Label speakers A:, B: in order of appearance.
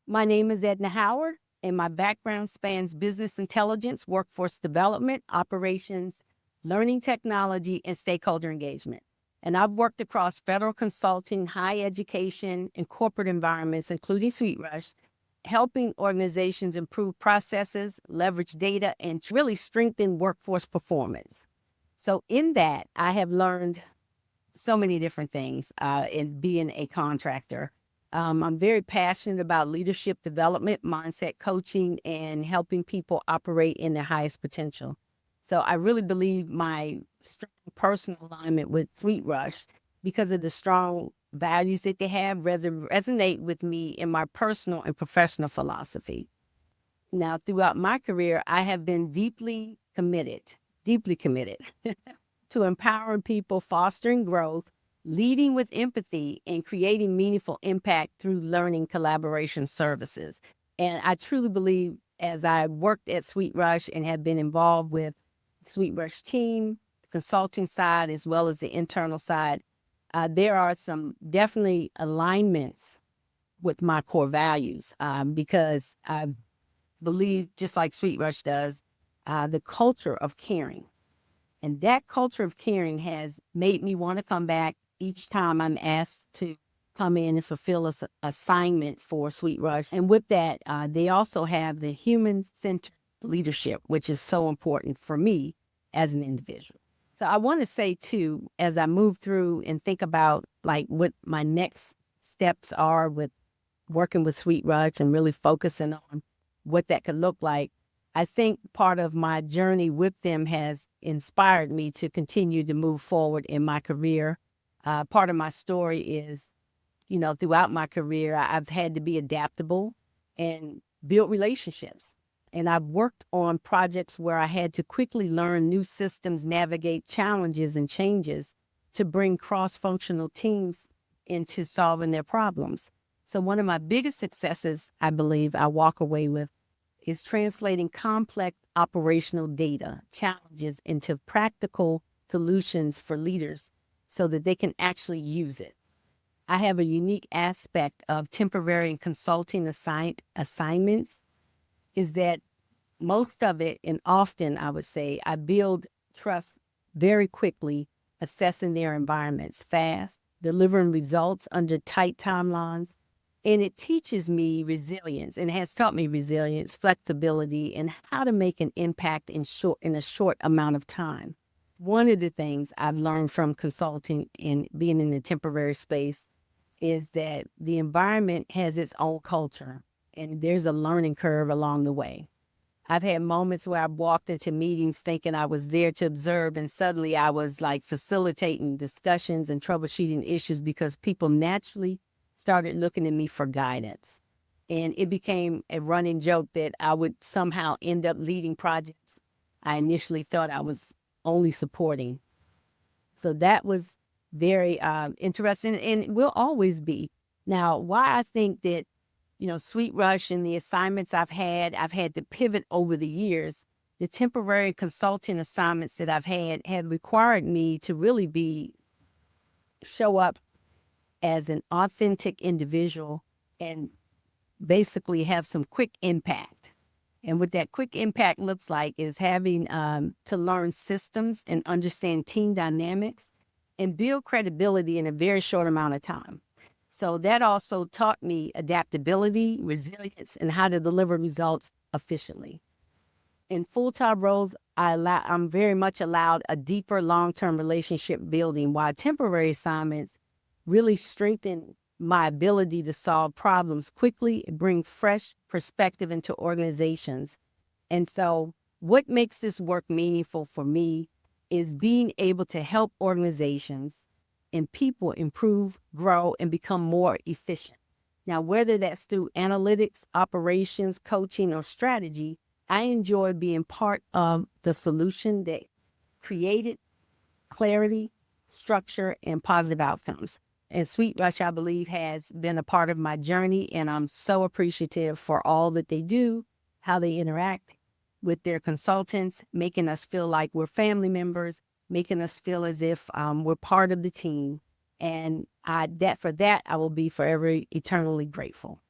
A: My name is Edna Howard, and my background spans business intelligence, workforce development, operations, learning technology, and stakeholder engagement. And I've worked across federal consulting, higher education, and corporate environments, including SweetRush, helping organizations improve processes, leverage data, and really strengthen workforce performance. So, in that, I have learned so many different things in being a contractor. I'm very passionate about leadership development, mindset coaching, and helping people operate in their highest potential. So I really believe my strong personal alignment with SweetRush, because of the strong values that they have, resonate with me in my personal and professional philosophy. Now, throughout my career, I have been deeply committed to empowering people, fostering growth, leading with empathy, and creating meaningful impact through learning collaboration services. And I truly believe, as I worked at SweetRush and have been involved with SweetRush team, the consulting side, as well as the internal side, there are some definitely alignments with my core values because I believe, just like SweetRush does, the culture of caring. And that culture of caring has made me want to come back each time I'm asked to come in and fulfill a assignment for SweetRush. And with that, they also have the human-centered leadership, which is so important for me as an individual. So I want to say too, as I move through and think about like what my next steps are with working with SweetRush and really focusing on what that could look like, I think part of my journey with them has inspired me to continue to move forward in my career. Part of my story is, throughout my career, I've had to be adaptable and build relationships. And I've worked on projects where I had to quickly learn new systems, navigate challenges and changes to bring cross-functional teams into solving their problems. So one of my biggest successes, I believe, I walk away with is translating complex operational data challenges into practical solutions for leaders so that they can actually use it. I have a unique aspect of temporary and consulting assignments is that most of it, and often I would say, I build trust very quickly, assessing their environments fast, delivering results under tight timelines, and it teaches me resilience and has taught me resilience, flexibility, and how to make an impact in a short amount of time. One of the things I've learned from consulting and being in the temporary space is that the environment has its own culture and there's a learning curve along the way. I've had moments where I've walked into meetings thinking I was there to observe, and suddenly I was like facilitating discussions and troubleshooting issues because people naturally started looking at me for guidance. And it became a running joke that I would somehow end up leading projects I initially thought I was only supporting. So that was very interesting and will always be. Now, why I think that, SweetRush and the assignments I've had to pivot over the years. The temporary consulting assignments that I've had required me to really show up as an authentic individual and basically have some quick impact. And what that quick impact looks like is having to learn systems and understand team dynamics and build credibility in a very short amount of time. So that also taught me adaptability, resilience, and how to deliver results efficiently. In full-time roles, I'm very much allowed a deeper long-term relationship building, while temporary assignments really strengthen my ability to solve problems quickly and bring fresh perspective into organizations. And so what makes this work meaningful for me is being able to help organizations and people improve, grow, and become more efficient. Now, whether that's through analytics, operations, coaching, or strategy, I enjoy being part of the solution that created clarity, structure, and positive outcomes. And SweetRush, I believe, has been a part of my journey, and I'm so appreciative for all that they do, how they interact with their consultants, making us feel like we're family members, making us feel as if we're part of the team. And for that, I will be forever eternally grateful.